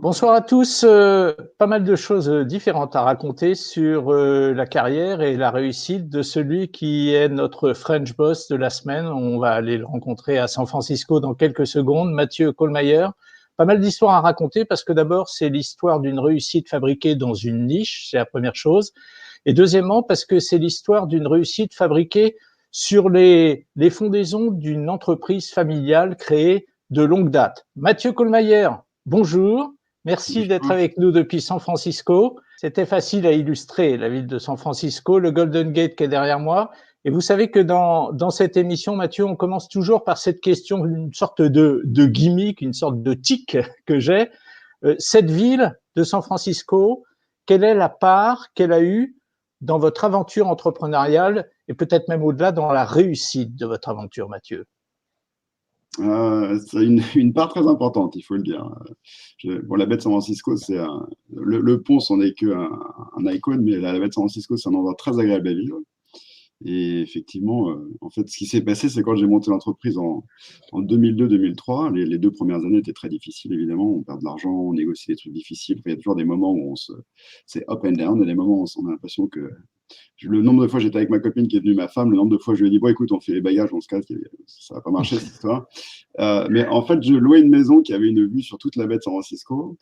Bonsoir à tous. Pas mal de choses différentes à raconter sur la carrière et la réussite de celui qui est notre French Boss de la semaine. On va aller le rencontrer à San Francisco dans quelques secondes. Mathieu Kohlmeier. Pas mal d'histoires à raconter parce que d'abord, c'est l'histoire d'une réussite fabriquée dans une niche, c'est la première chose. Et deuxièmement, parce que c'est l'histoire d'une réussite fabriquée sur les fondaisons d'une entreprise familiale créée de longue date. Mathieu Kohlmeier, bonjour. Merci d'être avec nous depuis San Francisco. C'était facile à illustrer la ville de San Francisco, le Golden Gate qui est derrière moi. Et vous savez que dans cette émission, Mathieu, on commence toujours par cette question, une sorte de gimmick, une sorte de tic que j'ai. Cette ville de San Francisco, quelle est la part qu'elle a eue dans votre aventure entrepreneuriale et peut-être même au-delà dans la réussite de votre aventure, Mathieu? C'est une part très importante, il faut le dire. Bon, la baie de San Francisco, c'est le pont, c'en est qu'un icône, mais la baie de San Francisco, c'est un endroit très agréable à vivre. Et effectivement, en fait, ce qui s'est passé, c'est quand j'ai monté l'entreprise en 2002-2003, les 2 premières années étaient très difficiles, évidemment. On perd de l'argent, on négocie des trucs difficiles. Il y a toujours des moments où c'est up and down, et des moments où on a l'impression que le nombre de fois j'étais avec ma copine qui est devenue ma femme, le nombre de fois je lui ai dit bon écoute on fait les bagages, on se casse, ça va pas marcher cette histoire. Mais en fait je louais une maison qui avait une vue sur toute la baie de San Francisco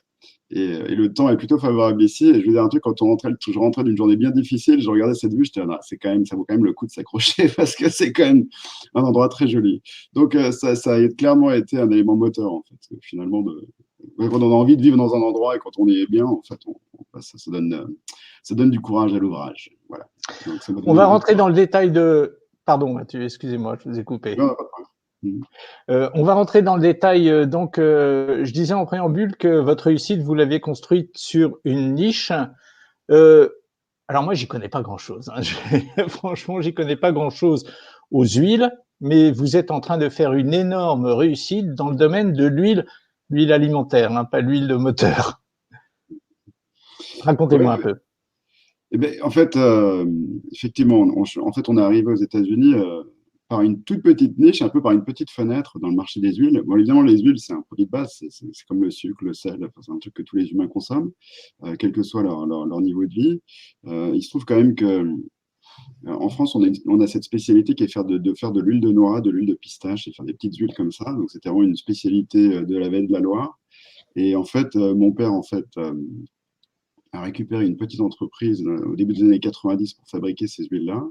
et le temps est plutôt favorable ici. Et je vais dire un truc, quand je rentrais d'une journée bien difficile, je regardais cette vue, j'étais là, ça vaut quand même le coup de s'accrocher parce que c'est quand même un endroit très joli. Donc ça a clairement été un élément moteur en fait. Finalement, quand on a envie de vivre dans un endroit et quand on y est bien, en fait, ça donne du courage à l'ouvrage. Voilà. Donc, on va rentrer dans le détail de... Pardon Mathieu, excusez-moi, je vous ai coupé. Non, pas de problème. On va rentrer dans le détail. Donc, je disais en préambule que votre réussite, vous l'avez construite sur une niche. Alors moi, j'y connais pas grand-chose. Hein. Franchement, j'y connais pas grand-chose aux huiles, mais vous êtes en train de faire une énorme réussite dans le domaine de l'huile alimentaire, hein, pas l'huile de moteur. Racontez-moi un peu. Eh bien, en fait, effectivement, on est arrivé aux États-Unis par une toute petite niche, un peu par une petite fenêtre dans le marché des huiles. Bon, évidemment, les huiles, c'est un produit de base, c'est comme le sucre, le sel, enfin, c'est un truc que tous les humains consomment, quel que soit leur niveau de vie. Il se trouve quand même que en France, on a cette spécialité qui est de faire de l'huile de noix, de l'huile de pistache et faire des petites huiles comme ça. Donc, c'était vraiment une spécialité de la vallée de la Loire. Et en fait, mon père, en fait, a récupéré une petite entreprise au début des années 90 pour fabriquer ces huiles-là.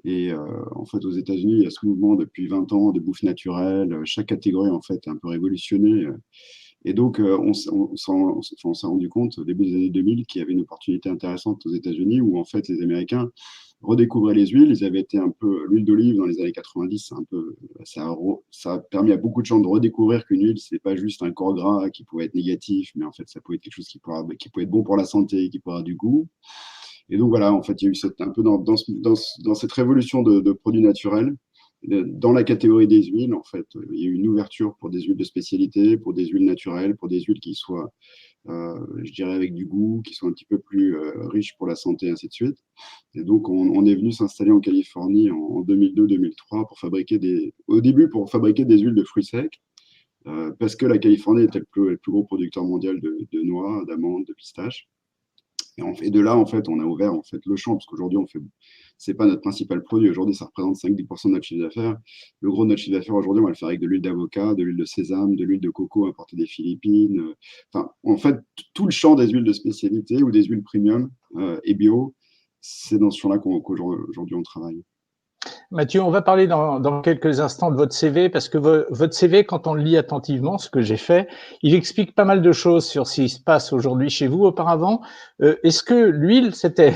Et en fait, aux États-Unis, il y a ce mouvement depuis 20 ans de bouffe naturelle. Chaque catégorie, en fait, est un peu révolutionnée. Et donc, on s'est rendu compte au début des années 2000 qu'il y avait une opportunité intéressante aux États-Unis où, en fait, les Américains redécouvraient les huiles. Ils avaient été un peu l'huile d'olive dans les années 90. Ça a permis à beaucoup de gens de redécouvrir qu'une huile, c'est pas juste un corps gras qui pouvait être négatif, mais en fait, ça pouvait être quelque chose qui pouvait être bon pour la santé, qui pouvait avoir du goût. Et donc voilà, en fait, il y a eu un peu dans cette révolution de produits naturels. Dans la catégorie des huiles, en fait, il y a eu une ouverture pour des huiles de spécialité, pour des huiles naturelles, pour des huiles qui soient, je dirais, avec du goût, qui soient un petit peu plus riches pour la santé, ainsi de suite. Et donc, on est venu s'installer en Californie en 2002-2003 au début pour fabriquer des huiles de fruits secs, parce que la Californie était le plus gros producteur mondial de noix, d'amandes, de pistaches. Et de là, en fait, on a ouvert en fait, le champ, parce qu'aujourd'hui, c'est pas notre principal produit. Aujourd'hui, ça représente 5-10% de notre chiffre d'affaires. Le gros de notre chiffre d'affaires aujourd'hui, on va le faire avec de l'huile d'avocat, de l'huile de sésame, de l'huile de coco importée des Philippines. Enfin, en fait, tout le champ des huiles de spécialité ou des huiles premium et bio, c'est dans ce champ-là qu'aujourd'hui on travaille. Mathieu, on va parler dans quelques instants de votre CV parce que votre CV, quand on le lit attentivement, ce que j'ai fait, il explique pas mal de choses sur ce qui se passe aujourd'hui chez vous. Auparavant, est-ce que l'huile, c'était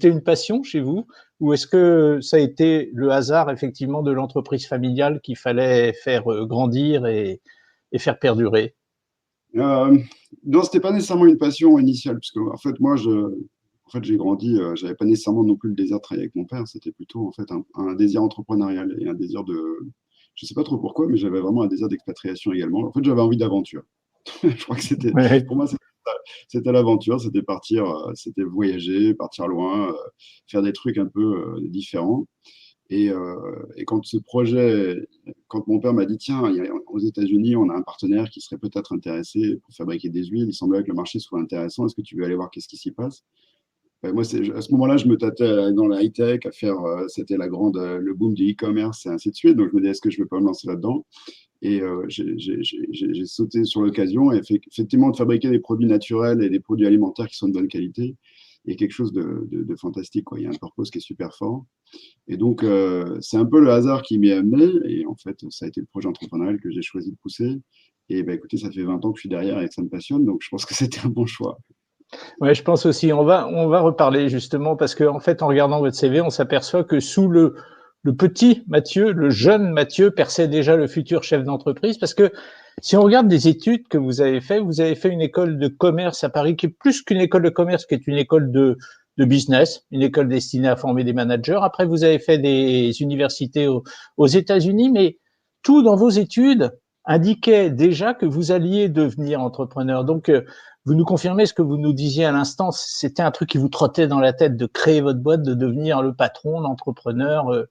une passion chez vous ou est-ce que ça a été le hasard effectivement de l'entreprise familiale qu'il fallait faire grandir et faire perdurer? Non, c'était pas nécessairement une passion initiale, parce que en fait, moi, j'ai grandi, j'avais pas nécessairement non plus le désir de travailler avec mon père, c'était plutôt en fait un désir entrepreneurial et un désir je sais pas trop pourquoi, mais j'avais vraiment un désir d'expatriation également. En fait, j'avais envie d'aventure. Je crois que Ouais. pour moi, c'était l'aventure, c'était partir, c'était voyager, partir loin, faire des trucs un peu différents. Et quand ce projet, quand mon père m'a dit, tiens, aux États-Unis, on a un partenaire qui serait peut-être intéressé pour fabriquer des huiles, il semblait que le marché soit intéressant, est-ce que tu veux aller voir qu'est-ce qui s'y passe? Moi, à ce moment-là, je me tâtais dans la high-tech à faire, c'était le boom du e-commerce et ainsi de suite. Donc, je me disais, est-ce que je ne vais pas me lancer là-dedans? Et j'ai sauté sur l'occasion et effectivement de fabriquer des produits naturels et des produits alimentaires qui sont de bonne qualité et quelque chose de fantastique, quoi. Il y a un purpose qui est super fort. Et donc, c'est un peu le hasard qui m'y a amené. Et en fait, ça a été le projet entrepreneurial que j'ai choisi de pousser. Et ben, écoutez, ça fait 20 ans que je suis derrière et que ça me passionne. Donc, je pense que c'était un bon choix. Ouais, je pense aussi. On va reparler justement parce que en fait, en regardant votre CV, on s'aperçoit que sous le petit Mathieu, le jeune Mathieu perçait déjà le futur chef d'entreprise. Parce que si on regarde des études que vous avez fait une école de commerce à Paris qui est plus qu'une école de commerce, qui est une école de business, une école destinée à former des managers. Après, vous avez fait des universités aux États-Unis, mais tout dans vos études indiquait déjà que vous alliez devenir entrepreneur. Donc, vous nous confirmez ce que vous nous disiez à l'instant, c'était un truc qui vous trottait dans la tête de créer votre boîte, de devenir le patron, l'entrepreneur,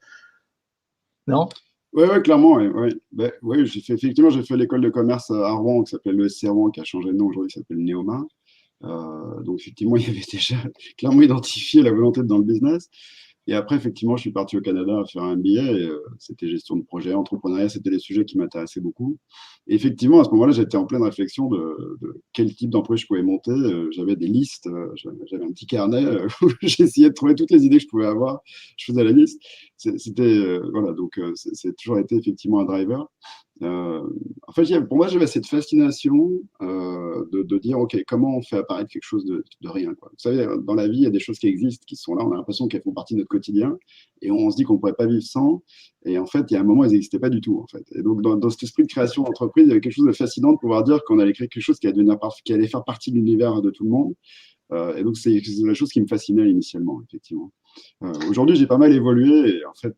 non? Oui, ouais, clairement. Ouais, ouais. Ben, ouais, effectivement, j'ai fait l'école de commerce à Rouen qui s'appelle le SC Rouen, qui a changé de nom aujourd'hui, qui s'appelle Neoma. Donc, effectivement, il y avait déjà clairement identifié la volonté de dans le business. Et après, effectivement, je suis parti au Canada à faire un MBA. Et, c'était gestion de projet, entrepreneuriat, c'était des sujets qui m'intéressaient beaucoup. Et effectivement, à ce moment-là, j'étais en pleine réflexion de quel type d'emploi je pouvais monter. J'avais des listes, j'avais un petit carnet où j'essayais de trouver toutes les idées que je pouvais avoir. Je faisais la liste. C'était, voilà, donc c'est toujours été effectivement un driver. En fait, pour moi, j'avais cette fascination de dire, OK, comment on fait apparaître quelque chose de rien, quoi. Vous savez, dans la vie, il y a des choses qui existent, qui sont là, on a l'impression qu'elles font partie de notre quotidien, et on se dit qu'on ne pourrait pas vivre sans. Et en fait, il y a un moment, elles n'existaient pas du tout, en fait. Et donc, dans cet esprit de création d'entreprise, il y avait quelque chose de fascinant de pouvoir dire qu'on allait créer quelque chose qui allait faire partie de l'univers de tout le monde. Et donc, c'est la chose qui me fascinait initialement, effectivement. Aujourd'hui, j'ai pas mal évolué, et en fait,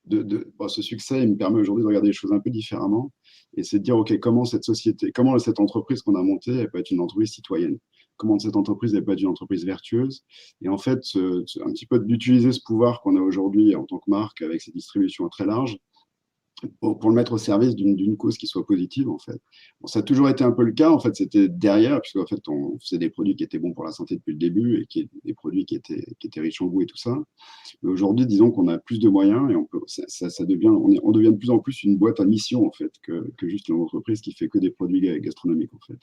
bon, ce succès, il me permet aujourd'hui de regarder les choses un peu différemment. Et c'est de dire, OK, comment cette société, comment cette entreprise qu'on a montée, elle peut être une entreprise citoyenne? Comment cette entreprise, elle peut être une entreprise vertueuse? Et en fait, un petit peu d'utiliser ce pouvoir qu'on a aujourd'hui en tant que marque avec ces distributions très larges pour le mettre au service d'une cause qui soit positive, en fait. Bon, ça a toujours été un peu le cas, en fait, c'était derrière, puisqu'en fait, on faisait des produits qui étaient bons pour la santé depuis le début et des produits qui étaient riches en goût et tout ça. Mais aujourd'hui, disons qu'on a plus de moyens et on devient de plus en plus une boîte à mission, en fait, que juste une entreprise qui fait que des produits gastronomiques, en fait.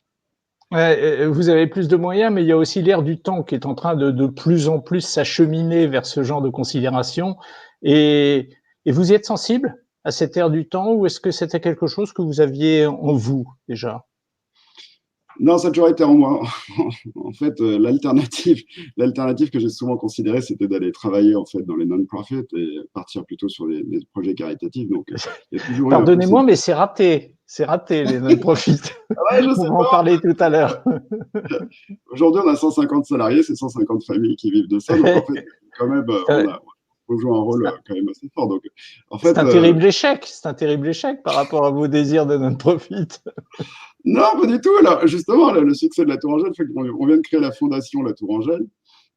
Ouais, vous avez plus de moyens, mais il y a aussi l'air du temps qui est en train de plus en plus s'acheminer vers ce genre de considération. Et, et vous y êtes sensible à cette ère du temps ou est-ce que c'était quelque chose que vous aviez en vous déjà? Non, ça a toujours été en moi. En fait, l'alternative que j'ai souvent considérée, c'était d'aller travailler en fait dans les non-profits et partir plutôt sur des projets caritatifs. Donc, il y a toujours eu un peu Pardonnez-moi, mais c'est raté. C'est raté, les non-profit. Ah ouais, je On sais va en pas. parler tout à l'heure. Aujourd'hui, on a 150 salariés, c'est 150 familles qui vivent de ça. Donc, en fait, quand même, on joue un rôle quand même assez fort. Donc, en C'est fait, un terrible échec. C'est un terrible échec par rapport à vos désirs de non-profit. non, pas du tout. Là, justement, là, le succès de la Tour Angèle fait qu'on vient de créer la fondation La Tour Angèle,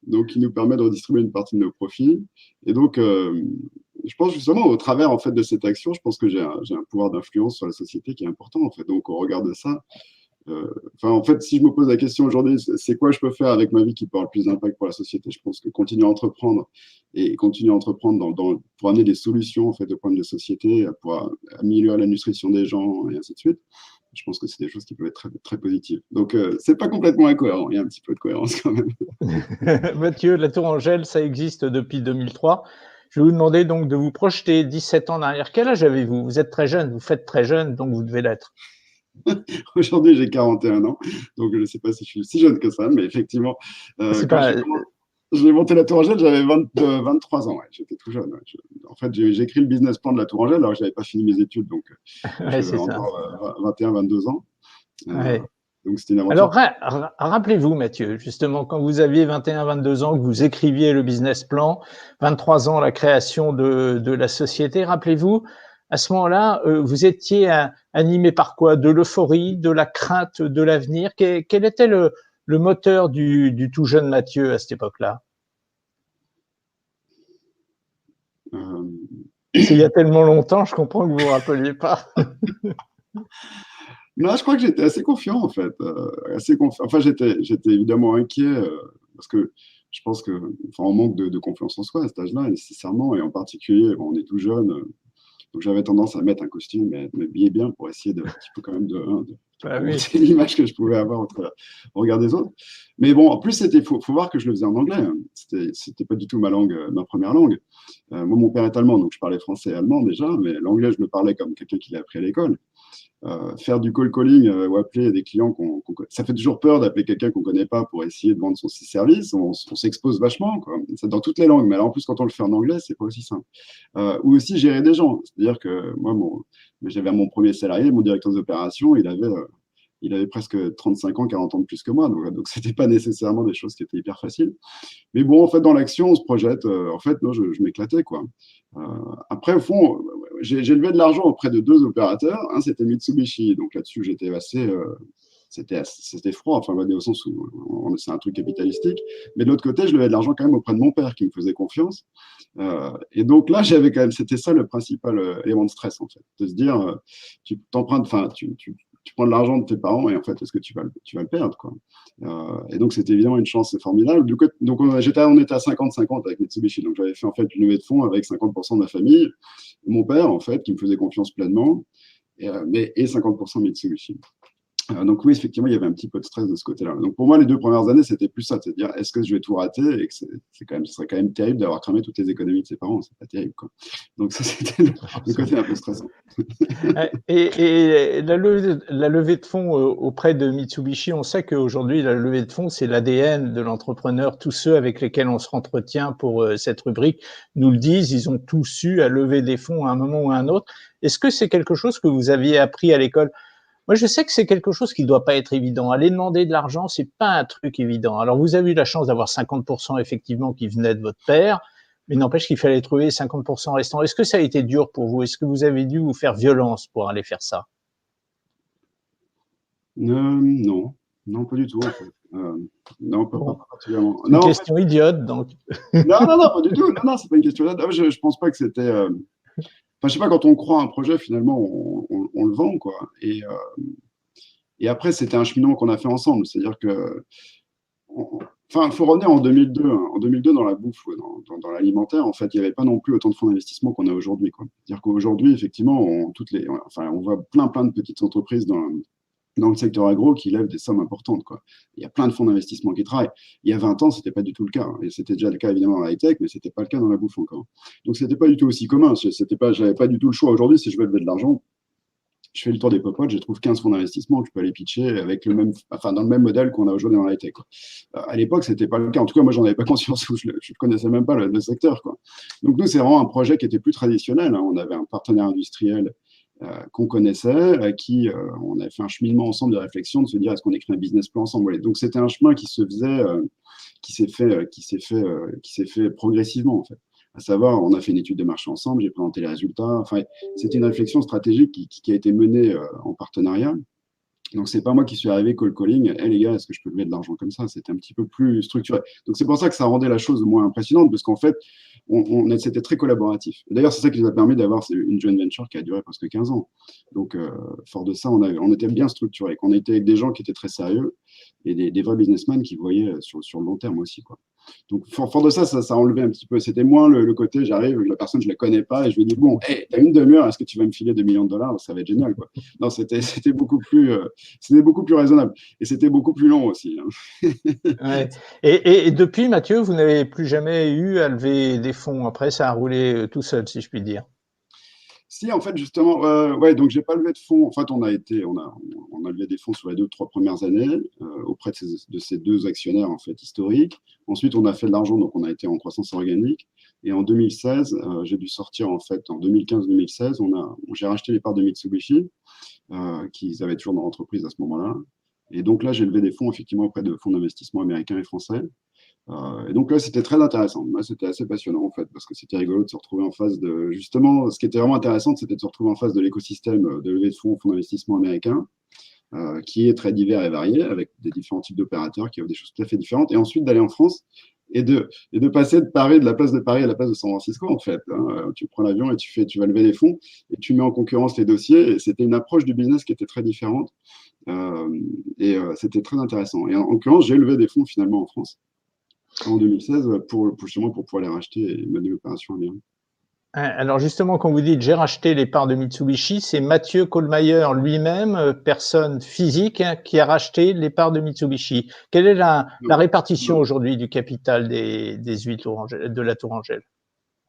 donc qui nous permet de redistribuer une partie de nos profits. Et donc, je pense justement au travers en fait de cette action, je pense que j'ai un pouvoir d'influence sur la société qui est important en fait. Donc, au regard de ça, en fait, si je me pose la question aujourd'hui, c'est quoi je peux faire avec ma vie qui peut avoir le plus d'impact pour la société? Je pense que continuer à entreprendre et continuer à entreprendre pour amener des solutions en fait au problème de société, pour améliorer la nutrition des gens et ainsi de suite. Je pense que c'est des choses qui peuvent être très, très positives. Donc, c'est pas complètement incohérent. Il y a un petit peu de cohérence quand même. Mathieu, la Tour Angèle, ça existe depuis 2003. Je vais vous demander donc de vous projeter 17 ans en arrière. Quel âge avez-vous? Vous êtes très jeune, vous faites très jeune, donc vous devez l'être. Aujourd'hui, j'ai 41 ans, donc je ne sais pas si je suis si jeune que ça, mais effectivement, C'est quand pas, j'ai monté la Tour Angèle, j'avais 23 ans, ouais, j'étais tout jeune. Ouais. En fait, j'ai écrit le business plan de la Tour Angèle alors que je n'avais pas fini mes études, donc ouais, j'avais c'est ça. encore 21, 22 ans. Euh, Ouais. donc c'était une Alors, aventure. rappelez-vous, Mathieu, justement, quand vous aviez 21, 22 ans, que vous écriviez le business plan, 23 ans, la création de la société, rappelez-vous, à ce moment-là, vous étiez animé par quoi? De l'euphorie, de la crainte de l'avenir? Quel était le moteur du tout jeune Mathieu à cette époque-là? Euh, C'est il y a tellement longtemps, je comprends que vous vous rappeliez pas. Non, je crois que j'étais assez confiant, en fait. Assez confiant. Enfin, j'étais évidemment inquiet parce que je pense que, enfin, on manque de confiance en soi à cet âge-là, nécessairement, et en particulier, bon, on est tout jeune. Donc, j'avais tendance à mettre un costume et à m'habiller bien pour essayer un petit peu quand même de Bah oui. remonter l'image que je pouvais avoir au regard des autres. Mais bon, en plus, faut voir que je le faisais en anglais, hein. C'était pas du tout ma langue, ma première langue. Moi, mon père est allemand, donc je parlais français et allemand déjà, mais l'anglais, je le parlais comme quelqu'un qui l'a appris à l'école. Faire du call calling ou appeler des clients ça fait toujours peur d'appeler quelqu'un qu'on ne connaît pas pour essayer de vendre ses services. On s'expose vachement, quoi. C'est dans toutes les langues, mais alors en plus quand on le fait en anglais, c'est pas aussi simple. Ou aussi gérer des gens, c'est-à-dire que moi, j'avais mon premier salarié, mon directeur des opérations, il avait presque 35 ans, 40 ans de plus que moi, donc c'était pas nécessairement des choses qui étaient hyper faciles. Mais bon, en fait, dans l'action, on se projette. En fait, non, je m'éclatais, quoi. Euh, Après, au fond, j'ai levé de l'argent auprès de deux opérateurs. Un, c'était Mitsubishi. Donc là-dessus, j'étais assez. C'était froid, enfin, au sens où c'est un truc capitalistique. Mais de l'autre côté, je levais de l'argent quand même auprès de mon père qui me faisait confiance. Et donc là, j'avais quand même, c'était ça le principal élément de stress, en fait. De se dire, tu t'empruntes, enfin, tu prends de l'argent de tes parents et en fait, est-ce que tu vas le perdre, quoi. Et donc, c'était évidemment une chance formidable. Donc, on était à 50-50 avec Mitsubishi. Donc, j'avais fait en fait une levée de fonds avec 50% de ma famille, mon père, en fait, qui me faisait confiance pleinement, et 50% Mitsubishi. Donc oui, effectivement, il y avait un petit peu de stress de ce côté-là. Donc pour moi, les 2 premières années, c'était plus ça, c'est-à-dire est-ce que je vais tout rater et que ce serait quand même terrible d'avoir cramé toutes les économies de ses parents, c'est pas terrible, quoi. Donc ça, c'était le côté un peu stressant. Et la levée de fonds auprès de Mitsubishi, on sait qu'aujourd'hui, la levée de fonds, c'est l'ADN de l'entrepreneur. Tous ceux avec lesquels on se entretient pour cette rubrique nous le disent, ils ont tous eu à lever des fonds à un moment ou à un autre. Est-ce que c'est quelque chose que vous aviez appris à l'école? Moi, je sais que c'est quelque chose qui ne doit pas être évident. Aller demander de l'argent, c'est pas un truc évident. Alors, vous avez eu la chance d'avoir 50% effectivement qui venait de votre père, mais n'empêche qu'il fallait trouver 50% restants. Est-ce que ça a été dur pour vous? Est-ce que vous avez dû vous faire violence pour aller faire ça? Non, non, pas du tout, en fait. Non, pas Bon, particulièrement. c'est une Non, en fait, question idiote, donc. non, non, non, pas du tout. Non, non, c'est pas une question là. Je pense pas que c'était. Enfin, je sais pas, quand on croit à un projet, finalement, on le vend, quoi. Et après, c'était un cheminement qu'on a fait ensemble. C'est-à-dire que enfin, il faut revenir en 2002, hein. En 2002, dans la bouffe, dans l'alimentaire, en fait, il n'y avait pas non plus autant de fonds d'investissement qu'on a aujourd'hui, quoi. C'est-à-dire qu'aujourd'hui, effectivement, on voit plein de petites entreprises dans le secteur agro qui lèvent des sommes importantes, quoi. Il y a plein de fonds d'investissement qui travaillent. Il y a 20 ans, ce n'était pas du tout le cas, hein. Et c'était déjà le cas, évidemment, dans la high-tech, mais ce n'était pas le cas dans la bouffe encore. Donc, ce n'était pas du tout aussi commun. Je n'avais pas du tout le choix. Aujourd'hui, si je veux lever de l'argent, je fais le tour des popotes, je trouve 15 fonds d'investissement que je peux aller pitcher avec dans le même modèle qu'on a aujourd'hui dans la high-tech, quoi. À l'époque, ce n'était pas le cas. En tout cas, moi, j'en avais pas conscience, je ne connaissais même pas le secteur, quoi. Donc, nous, c'est vraiment un projet qui était plus traditionnel, hein. On avait un partenaire industriel qu'on connaissait, on avait fait un cheminement ensemble de réflexion, de se dire est-ce qu'on écrit un business plan ensemble. Et donc, c'était un chemin qui se faisait, qui s'est fait progressivement, en fait. À savoir, on a fait une étude de marché ensemble, j'ai présenté les résultats. Enfin, c'était une réflexion stratégique qui a été menée en partenariat. Donc, c'est pas moi qui suis arrivé cold calling. Hey, les gars, est-ce que je peux lever de l'argent comme ça? C'était un petit peu plus structuré. Donc, c'est pour ça que ça rendait la chose moins impressionnante, parce qu'en fait, c'était très collaboratif. D'ailleurs, c'est ça qui nous a permis d'avoir une joint venture qui a duré presque 15 ans. Donc, fort de ça, on était bien structuré. On était avec des gens qui étaient très sérieux et des vrais businessmen qui voyaient sur le long terme aussi, quoi. Donc, fort de ça, ça a enlevé un petit peu. C'était moins le côté, j'arrive, la personne, je ne la connais pas, et je lui dis, bon, hey, t'as une demi-heure, est-ce que tu vas me filer 2 millions de dollars? Ça va être génial, quoi. Non, c'était beaucoup plus raisonnable. Et c'était beaucoup plus long aussi, hein. Ouais. Et depuis, Mathieu, vous n'avez plus jamais eu à lever des fonds. Après, ça a roulé tout seul, si je puis dire. Si, en fait, justement, ouais, donc j'ai pas levé de fonds. En fait, on a levé des fonds sur les 2 ou 3 premières années auprès de ces deux actionnaires en fait historiques. Ensuite, on a fait de l'argent, donc on a été en croissance organique. Et en 2016, j'ai dû sortir en fait en 2015-2016, j'ai racheté les parts de Mitsubishi qu'ils avaient toujours dans l'entreprise à ce moment-là. Et donc là, j'ai levé des fonds effectivement auprès de fonds d'investissement américains et français. Et donc là, c'était très intéressant. Moi, c'était assez passionnant, en fait, parce que c'était rigolo de se retrouver en face de… Justement, ce qui était vraiment intéressant, c'était de se retrouver en face de l'écosystème de levée de fonds d'investissement américains, qui est très divers et varié, avec des différents types d'opérateurs qui offrent des choses tout à fait différentes. Et ensuite, d'aller en France et de passer de la place de Paris à la place de San Francisco, en fait. Hein. Tu prends l'avion et tu vas lever les fonds et tu mets en concurrence les dossiers. Et c'était une approche du business qui était très différente. C'était très intéressant. Et en l'occurrence, j'ai levé des fonds finalement en France en 2016 justement pour pouvoir les racheter et mener l'opération à bien. Alors justement, quand vous dites j'ai racheté les parts de Mitsubishi, c'est Mathieu Kohlmeier lui-même, personne physique, hein, qui a racheté les parts de Mitsubishi. Quelle est la répartition aujourd'hui du capital des huit de la Tour Angèle?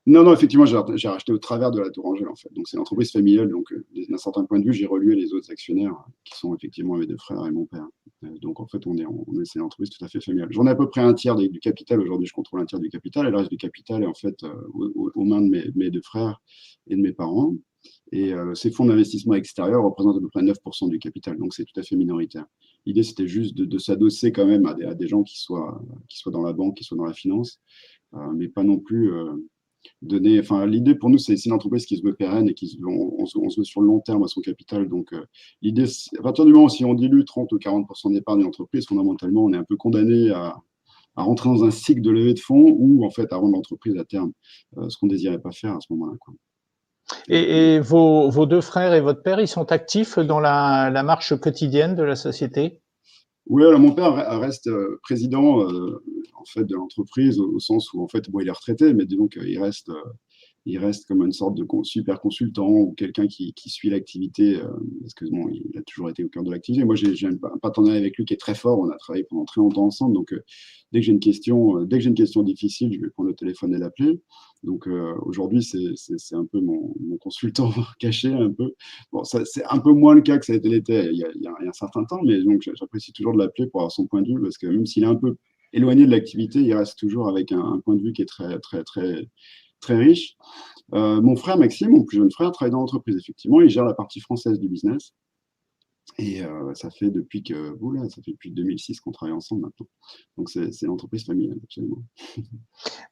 Non, effectivement, j'ai racheté au travers de la Tour Angèle, en fait. Donc, c'est une entreprise familiale. Donc, d'un certain point de vue, j'ai relué les autres actionnaires qui sont effectivement mes deux frères et mon père. Donc, en fait, c'est une entreprise tout à fait familiale. J'en ai à peu près un tiers du capital. Aujourd'hui, je contrôle un tiers du capital. Et le reste du capital est en fait aux mains de mes deux frères et de mes parents. Et ces fonds d'investissement extérieurs représentent à peu près 9% du capital. Donc, c'est tout à fait minoritaire. L'idée, c'était juste de s'adosser quand même à des gens qui soient dans la banque, qui soient dans la finance, mais pas non plus l'idée pour nous, c'est une entreprise qui se veut pérenne et on se veut sur le long terme à son capital. Donc, l'idée, à partir du moment où si on dilue 30 ou 40% d'épargne d'entreprise, fondamentalement, on est un peu condamné à rentrer dans un cycle de levée de fonds ou en fait à rendre l'entreprise à terme, ce qu'on ne désirait pas faire à ce moment-là. Et vos deux frères et votre père, ils sont actifs dans la marche quotidienne de la société? Oui, alors mon père reste président en fait de l'entreprise au sens où en fait il est retraité, mais disons qu'il reste comme une sorte de super consultant ou quelqu'un qui suit l'activité parce que bon, il a toujours été au cœur de l'activité. Moi, j'ai un partenariat avec lui qui est très fort. On a travaillé pendant très longtemps ensemble, donc dès que j'ai une question difficile, je vais prendre le téléphone et l'appeler. Donc aujourd'hui, c'est un peu mon consultant caché un peu. Bon, c'est un peu moins le cas que ça a été l'été il y a un certain temps, mais donc j'apprécie toujours de l'appeler pour avoir son point de vue parce que même s'il est un peu éloigné de l'activité, il reste toujours avec un point de vue qui est très très très très riche. Mon frère Maxime, mon plus jeune frère, travaille dans l'entreprise. Effectivement, il gère la partie française du business. Et ça fait depuis 2006 qu'on travaille ensemble maintenant. Donc, c'est l'entreprise familiale, absolument.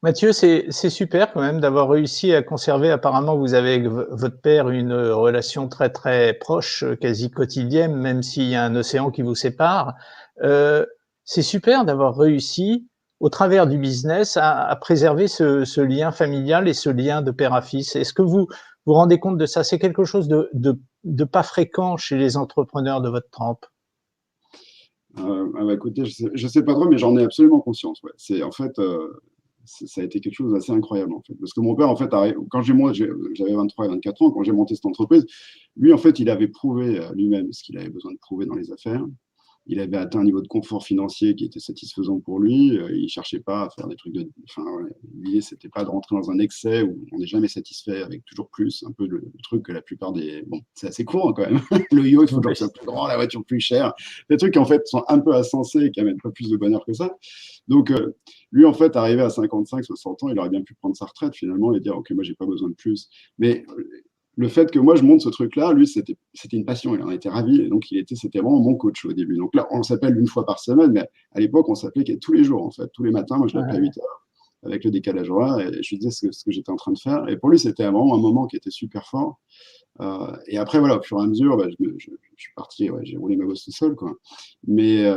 Mathieu, c'est super quand même d'avoir réussi à conserver, apparemment vous avez avec votre père une relation très très proche, quasi quotidienne, même s'il y a un océan qui vous sépare. C'est super d'avoir réussi, au travers du business, à préserver ce lien familial et ce lien de père à fils. Est-ce que vous vous rendez compte de ça? C'est quelque chose de pas fréquent chez les entrepreneurs de votre trempe. Écoutez, je sais pas trop, mais j'en ai absolument conscience. Ouais. C'est en fait, ça a été quelque chose d'assez incroyable en fait, parce que mon père en fait, j'avais 23 et 24 ans quand j'ai monté cette entreprise. Lui en fait, il avait prouvé lui-même ce qu'il avait besoin de prouver dans les affaires. Il avait atteint un niveau de confort financier qui était satisfaisant pour lui. Il ne cherchait pas à faire des trucs de. Enfin, ouais, l'idée, c'était pas de rentrer dans un excès où on n'est jamais satisfait avec toujours plus. Un peu le truc que la plupart des. Bon, c'est assez courant quand même. Le yacht, il faut que ça soit plus grand, la voiture plus chère. Des trucs qui, en fait, sont un peu insensés et qui n'amènent pas plus de bonheur que ça. Donc, lui, en fait, arrivé à 55, 60 ans, il aurait bien pu prendre sa retraite finalement et dire, OK, moi, j'ai pas besoin de plus. Mais le fait que moi je monte ce truc-là, lui, c'était une passion, il en était ravi, et donc c'était vraiment mon coach au début. Donc là, on s'appelle une fois par semaine, mais à l'époque, on s'appelait tous les jours, en fait. Tous les matins, moi je l'appelais à 8 heures, avec le décalage horaire, et je lui disais ce que j'étais en train de faire. Et pour lui, c'était vraiment un moment qui était super fort. Et après, voilà, au fur et à mesure, je suis parti, ouais, j'ai roulé ma bosse tout seul, quoi. Mais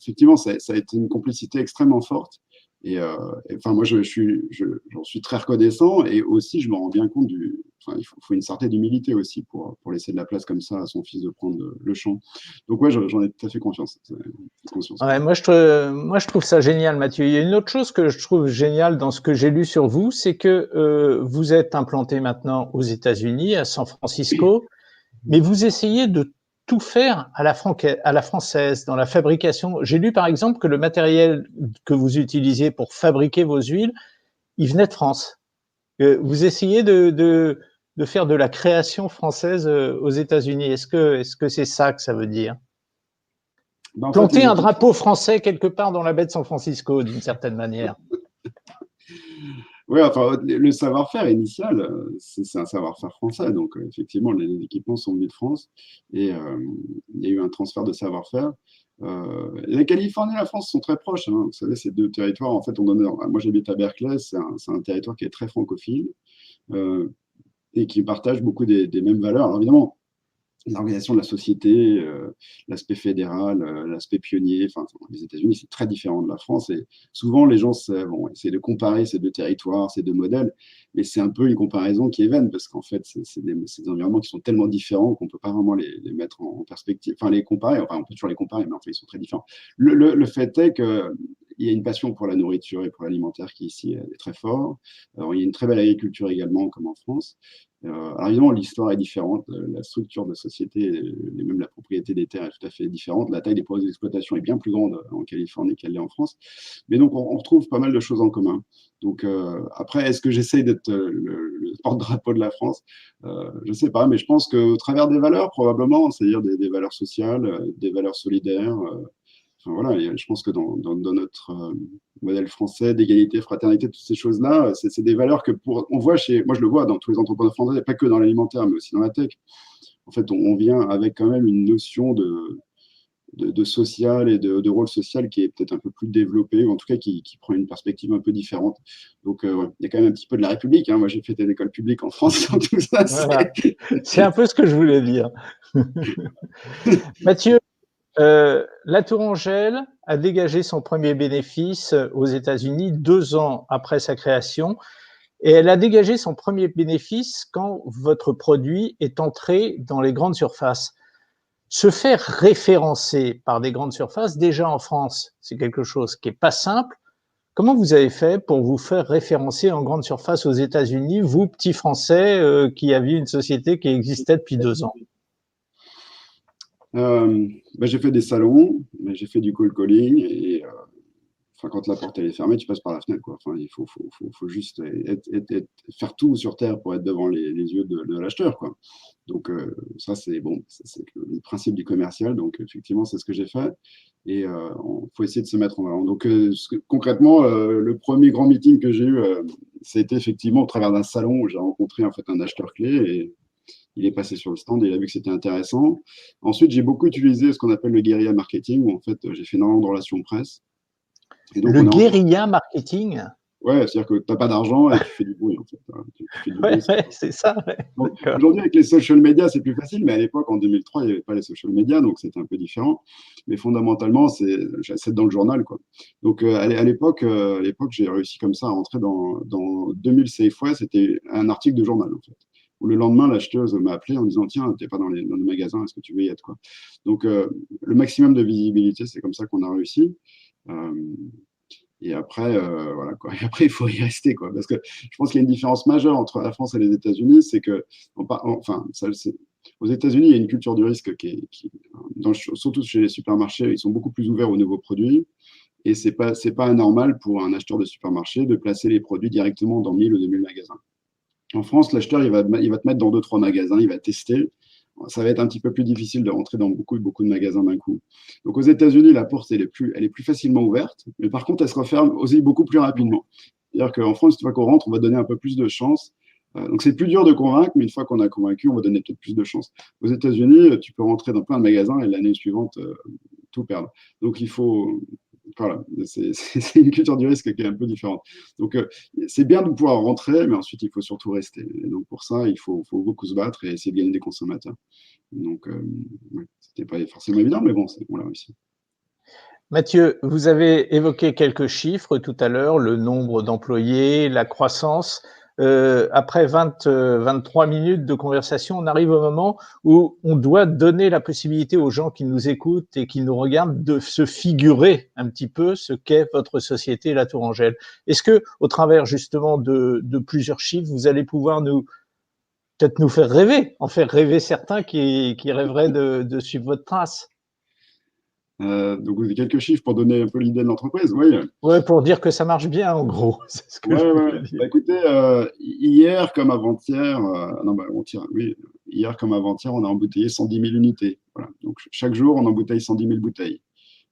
effectivement, ça a été une complicité extrêmement forte. Et enfin, moi, j'en suis très reconnaissant. Et aussi, je me rends bien compte enfin, il faut une certaine humilité aussi pour laisser de la place comme ça à son fils de prendre le champ. Donc, ouais, j'en ai tout à fait conscience. Ouais, moi, je trouve ça génial, Mathieu. Il y a une autre chose que je trouve géniale dans ce que j'ai lu sur vous, c'est que vous êtes implanté maintenant aux États-Unis, à San Francisco, mais vous essayez de tout faire à la française, dans la fabrication. J'ai lu, par exemple, que le matériel que vous utilisiez pour fabriquer vos huiles, il venait de France. Vous essayez de faire de la création française aux États-Unis. Est-ce que c'est ça que ça veut dire? En fait, Planter un drapeau français quelque part dans la baie de San Francisco, d'une certaine manière. Oui, enfin, le savoir-faire initial, c'est un savoir-faire français. Donc, effectivement, les équipements sont venus de France et il y a eu un transfert de savoir-faire. La Californie et la France sont très proches. Hein. Vous savez, ces deux territoires, en fait, moi j'habite à Berkeley, c'est un territoire qui est très francophile et qui partage beaucoup des mêmes valeurs. Alors, évidemment, l'organisation de la société, l'aspect fédéral, l'aspect pionnier. Enfin, les États-Unis, c'est très différent de la France. Et souvent, les gens vont essayer de comparer ces deux territoires, ces deux modèles. Mais c'est un peu une comparaison qui est vaine parce qu'en fait, c'est des environnements qui sont tellement différents qu'on ne peut pas vraiment les mettre en perspective. Enfin, les comparer. Enfin, on peut toujours les comparer, mais en fait, ils sont très différents. Le fait est que il y a une passion pour la nourriture et pour l'alimentaire qui ici est très fort. Alors, il y a une très belle agriculture également, comme en France. Alors évidemment, l'histoire est différente, la structure de la société et même la propriété des terres est tout à fait différente. La taille des projets d'exploitation est bien plus grande en Californie qu'elle l'est en France. Mais donc, on retrouve pas mal de choses en commun. Donc, après, est-ce que j'essaye d'être le porte-drapeau de la France? Je ne sais pas, mais je pense qu'au travers des valeurs, probablement, c'est-à-dire des valeurs sociales, des valeurs solidaires, enfin, voilà, et je pense que dans notre modèle français d'égalité, fraternité, toutes ces choses-là, c'est des valeurs que on voit moi je le vois dans tous les entrepreneurs français, pas que dans l'alimentaire, mais aussi dans la tech. En fait, on vient avec quand même une notion de social et de rôle social qui est peut-être un peu plus développée, ou en tout cas qui prend une perspective un peu différente. Donc, ouais, il y a quand même un petit peu de la République, hein. Moi, j'ai fait des écoles publiques en France, tout ça. Voilà. C'est un peu ce que je voulais dire. Mathieu, la Tourangelle a dégagé son premier bénéfice aux États-Unis 2 ans après sa création. Et elle a dégagé son premier bénéfice quand votre produit est entré dans les grandes surfaces. Se faire référencer par des grandes surfaces, déjà en France, c'est quelque chose qui n'est pas simple. Comment vous avez fait pour vous faire référencer en grande surface aux États-Unis, vous, petit Français, qui aviez une société qui existait depuis 2 ans? J'ai fait des salons, mais j'ai fait du cold calling et enfin, quand la porte elle est fermée, tu passes par la fenêtre, quoi. Enfin, il faut juste faire tout sur Terre pour être devant les yeux de l'acheteur, quoi. Donc, ça, c'est bon, c'est le principe du commercial. Donc, effectivement, c'est ce que j'ai fait. Et il faut essayer de se mettre en avant. Donc, concrètement, le premier grand meeting que j'ai eu, c'était effectivement au travers d'un salon où j'ai rencontré en fait un acheteur clé et il est passé sur le stand et il a vu que c'était intéressant. Ensuite, j'ai beaucoup utilisé ce qu'on appelle le guérilla marketing, où en fait, j'ai fait énormément de relations presse. Et donc, Le on est entré. guérilla marketing? Ouais, c'est-à-dire que tu n'as pas d'argent et tu fais du bruit, en fait. Tu fais du Ouais, bruit. ouais, c'est ça, ouais. Donc, D'accord. aujourd'hui, avec les social media, c'est plus facile, mais à l'époque, en 2003, il n'y avait pas les social media, donc c'était un peu différent. Mais fondamentalement, c'est dans le journal, quoi. Donc, à l'époque, j'ai réussi comme ça à rentrer dans 2000 Safeway, c'était un article de journal, en fait. Où le lendemain, l'acheteuse m'a appelé en disant, tiens, tu n'es pas dans les magasins, est-ce que tu veux y être, quoi. Donc, le maximum de visibilité, c'est comme ça qu'on a réussi. Euh, et après, voilà, quoi. Et après, il faut y rester, quoi. Parce que je pense qu'il y a une différence majeure entre la France et les États-Unis, c'est que, enfin, aux États-Unis, il y a une culture du risque surtout chez les supermarchés, ils sont beaucoup plus ouverts aux nouveaux produits. Et c'est pas anormal pour un acheteur de supermarché de placer les produits directement dans 1000 ou 2000 magasins. En France, l'acheteur, il va te mettre dans deux, trois magasins, il va tester. Ça va être un petit peu plus difficile de rentrer dans beaucoup, beaucoup de magasins d'un coup. Donc aux États-Unis, la porte, elle est plus facilement ouverte, mais par contre, elle se referme aussi beaucoup plus rapidement. C'est-à-dire qu'en France, une fois qu'on rentre, on va donner un peu plus de chance. Donc c'est plus dur de convaincre, mais une fois qu'on a convaincu, on va donner peut-être plus de chance. Aux États-Unis, tu peux rentrer dans plein de magasins et l'année suivante, tout perdre. Donc il faut, voilà, c'est une culture du risque qui est un peu différente. Donc, c'est bien de pouvoir rentrer, mais ensuite, il faut surtout rester. Et donc, pour ça, il faut beaucoup se battre et essayer de gagner des consommateurs. Donc, ouais, c'était pas forcément évident, mais bon, on l'a réussi. Mathieu, vous avez évoqué quelques chiffres tout à l'heure, le nombre d'employés, la croissance. Après 23 minutes de conversation, on arrive au moment où on doit donner la possibilité aux gens qui nous écoutent et qui nous regardent de se figurer un petit peu ce qu'est votre société, la Tourangelle. Est-ce que, au travers justement de plusieurs chiffres, vous allez pouvoir peut-être nous faire rêver, en faire rêver certains qui rêveraient de suivre votre trace? Donc, vous avez quelques chiffres pour donner un peu l'idée de l'entreprise. Oui. Ouais, pour dire que ça marche bien, en gros, c'est ce que je Ouais, ouais. voulais dire. Bah, écoutez, hier comme avant-hier, non, bah, avant-hier, oui, hier comme avant-hier, on a embouteillé 110 000 unités. Voilà. Donc, chaque jour, on embouteille 110 000 bouteilles.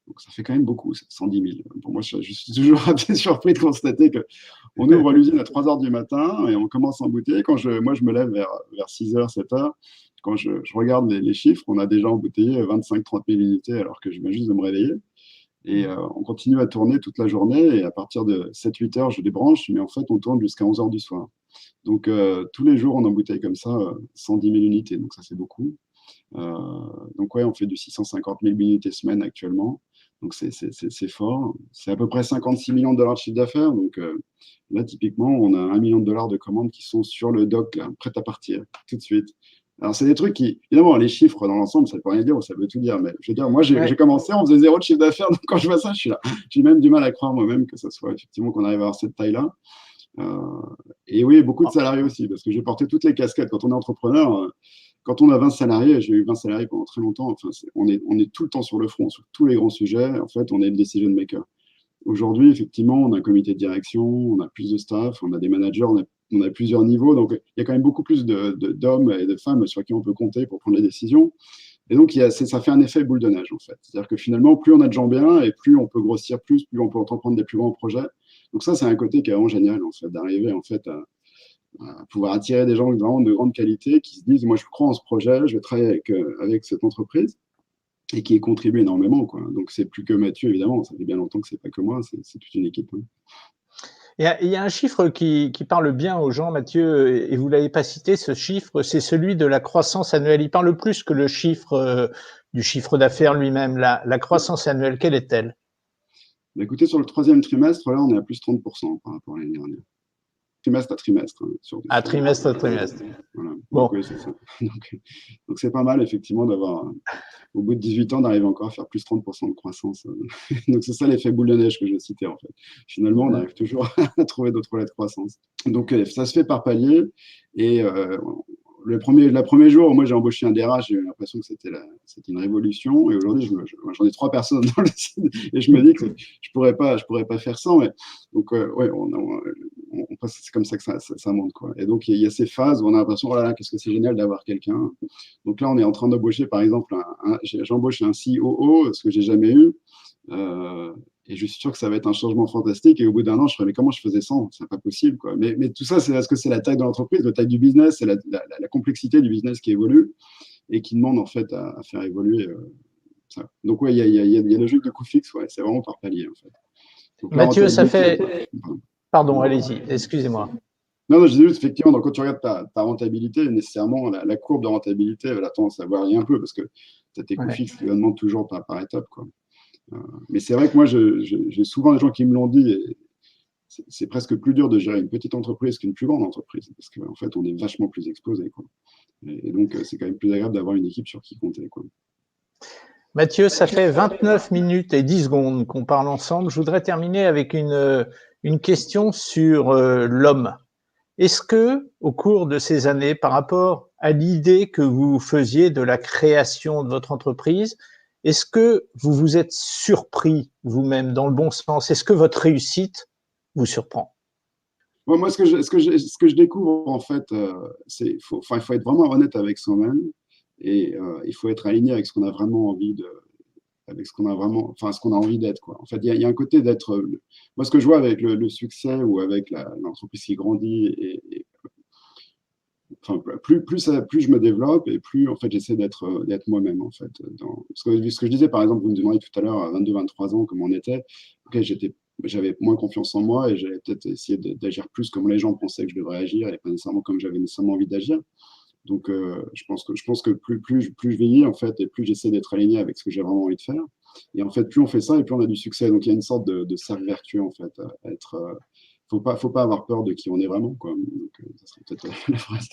Donc, ça fait quand même beaucoup, 110 000. Pour moi, je suis toujours assez surpris de constater qu'on ouvre l'usine à 3 heures du matin et on commence à embouteiller. Moi, je me lève vers 6 heures, 7 heures. Quand je regarde les chiffres, on a déjà embouteillé 25-30 000 unités alors que je viens juste de me réveiller. Et on continue à tourner toute la journée. Et à partir de 7-8 heures, je débranche. Mais en fait, on tourne jusqu'à 11 heures du soir. Donc, tous les jours, on embouteille comme ça 110 000 unités. Donc, ça, c'est beaucoup. Donc, ouais, on fait du 650 000 unités semaine actuellement. Donc, c'est fort. C'est à peu près 56 millions de dollars de chiffre d'affaires. Donc, là, typiquement, on a 1 million de dollars de commandes qui sont sur le dock, là, prêtes à partir tout de suite. Alors, c'est des trucs qui, évidemment, les chiffres dans l'ensemble, ça ne peut rien dire ou ça veut tout dire. Mais je veux dire, moi, j'ai commencé, on faisait 0 de chiffre d'affaires. Donc, quand je vois ça, je suis là. J'ai même du mal à croire moi-même que ça soit effectivement qu'on arrive à avoir cette taille-là. Et oui, beaucoup de salariés aussi, parce que j'ai porté toutes les casquettes. Quand on est entrepreneur, quand on a 20 salariés, j'ai eu 20 salariés pendant très longtemps, enfin, on est tout le temps sur le front, sur tous les grands sujets. En fait, on est le decision maker. Aujourd'hui, effectivement, on a un comité de direction, on a plus de staff, on a des managers, on a plusieurs niveaux. Donc, il y a quand même beaucoup plus d'hommes et de femmes sur qui on peut compter pour prendre les décisions. Et donc, ça fait un effet boule de neige, en fait. C'est-à-dire que finalement, plus on a de gens bien et plus on peut grossir plus on peut entreprendre des plus grands projets. Donc ça, c'est un côté qui est vraiment génial, en fait, d'arriver en fait, à pouvoir attirer des gens vraiment de grande qualité qui se disent, moi, je crois en ce projet, je vais travailler avec cette entreprise et qui contribue énormément, quoi. Donc, c'est plus que Mathieu, évidemment. Ça fait bien longtemps que c'est pas que moi, c'est toute une équipe. Hein. Il y a un chiffre qui parle bien aux gens, Mathieu, et vous l'avez pas cité, ce chiffre, c'est celui de la croissance annuelle. Il parle plus que le chiffre du chiffre d'affaires lui-même. La croissance annuelle, quelle est-elle? Écoutez, sur le 3e trimestre, là, on est à plus 30% par rapport à l'année dernière. Trimestre à trimestre. Hein, À trimestre à trimestre. Voilà. Bon. Donc, oui, c'est ça. Donc, c'est pas mal, effectivement, d'avoir, au bout de 18 ans, d'arriver encore à faire plus 30% de croissance. Donc, c'est ça l'effet boule de neige que je citais, en fait. Finalement, on arrive toujours à trouver d'autres relais de croissance. Donc, ça se fait par palier. Et le premier jour, moi, j'ai embauché un DRH, j'ai eu l'impression que c'était une révolution. Et aujourd'hui, j'en ai 3 personnes dans le site et je me dis que je pourrais pas faire sans. Mais, donc, ouais, c'est comme ça que ça monte, quoi. Et donc, il y a ces phases où on a l'impression, oh là là, qu'est-ce que c'est génial d'avoir quelqu'un. Donc là, on est en train d'embaucher, par exemple, j'embauche un COO, ce que j'ai jamais eu. Et je suis sûr que ça va être un changement fantastique. Et au bout d'un an, je ferai, mais comment je faisais sans? C'est pas possible, quoi. Mais tout ça, c'est parce que c'est la taille de l'entreprise, la taille du business, c'est la complexité du business qui évolue et qui demande, en fait, à faire évoluer ça. Donc, ouais, il y a le jeu de coût fixe, ouais, c'est vraiment par palier, en fait. Donc, Mathieu, ça fait… Pardon, allez-y, excusez-moi. Non, je disais juste, effectivement, donc, quand tu regardes ta rentabilité, nécessairement, la courbe de rentabilité, elle a tendance à varier un peu parce que tu as tes coûts fixes qui augmentent toujours par étape, quoi. Mais c'est vrai que moi, j'ai souvent des gens qui me l'ont dit, et c'est presque plus dur de gérer une petite entreprise qu'une plus grande entreprise, parce qu'en fait, on est vachement plus exposé, quoi. Et donc, c'est quand même plus agréable d'avoir une équipe sur qui compter, quoi. Mathieu, ça fait 29 minutes et 10 secondes qu'on parle ensemble. Je voudrais terminer avec une question sur l'homme. Est-ce que, au cours de ces années, par rapport à l'idée que vous faisiez de la création de votre entreprise, est-ce que vous vous êtes surpris vous-même dans le bon sens? Est-ce que votre réussite vous surprend? Moi, ce que je découvre, en fait, il faut être vraiment honnête avec soi-même et il faut être aligné avec ce qu'on a vraiment envie avec ce qu'on a vraiment, enfin, ce qu'on a envie d'être, quoi. En fait, il y a un côté d'être, moi, ce que je vois avec le succès ou avec l'entreprise qui grandit enfin, plus je me développe et plus, en fait, j'essaie d'être moi-même, en fait. Ce que je disais, par exemple, vous me demandez tout à l'heure, à 22, 23 ans, comment on était. Ok, j'avais moins confiance en moi et j'allais peut-être essayer d'agir plus comme les gens pensaient que je devrais agir et pas nécessairement comme j'avais nécessairement envie d'agir. Donc, je pense que plus je vieillis, en fait, et plus j'essaie d'être aligné avec ce que j'ai vraiment envie de faire. Et en fait, plus on fait ça, et plus on a du succès. Donc, il y a une sorte de cercle vertueux, en fait, à être. Faut pas avoir peur de qui on est vraiment, quoi. Donc, ça serait peut-être la phrase.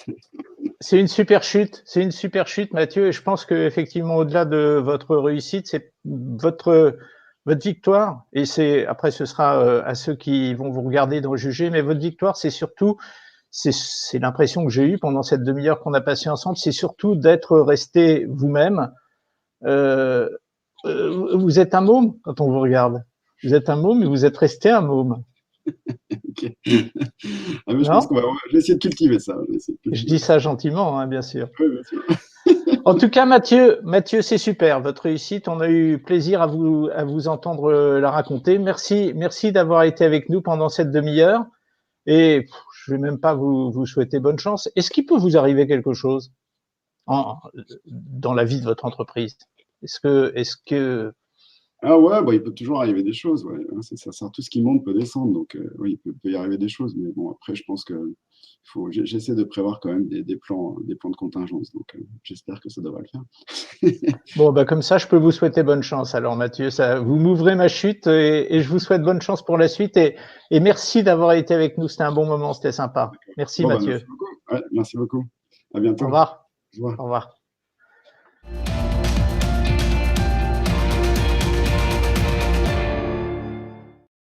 C'est une super chute. C'est une super chute, Mathieu. Et je pense que effectivement, au-delà de votre réussite, c'est votre victoire. Et après, ce sera à ceux qui vont vous regarder d'en juger. Mais votre victoire, c'est surtout, c'est l'impression que j'ai eue pendant cette demi-heure qu'on a passée ensemble, c'est surtout d'être resté vous-même. Euh, vous êtes un môme quand on vous regarde. Vous êtes un môme et vous êtes resté un môme. Ok. Ah, mais je pense je vais essayer de cultiver ça. Je dis ça gentiment, hein, bien sûr. Oui, bien sûr. En tout cas, Mathieu, c'est super, votre réussite. On a eu plaisir à vous entendre la raconter. Merci d'avoir été avec nous pendant cette demi-heure. Et je vais même pas vous souhaiter bonne chance. Est-ce qu'il peut vous arriver quelque chose dans la vie de votre entreprise? Est-ce que… Ah ouais, bah, il peut toujours arriver des choses. Ouais. C'est ça, tout ce qui monte peut descendre. Donc, oui, il peut y arriver des choses. Mais bon, après, je pense que j'essaie de prévoir quand même des plans de contingence. Donc, j'espère que ça devrait le faire. Bon, bah, comme ça, je peux vous souhaiter bonne chance. Alors, Mathieu, vous m'ouvrez ma chute et je vous souhaite bonne chance pour la suite. Et merci d'avoir été avec nous. C'était un bon moment, c'était sympa. Merci, Bon, bah, Mathieu. merci beaucoup. Ouais, merci beaucoup. À Au bientôt. revoir. Au revoir. Au revoir.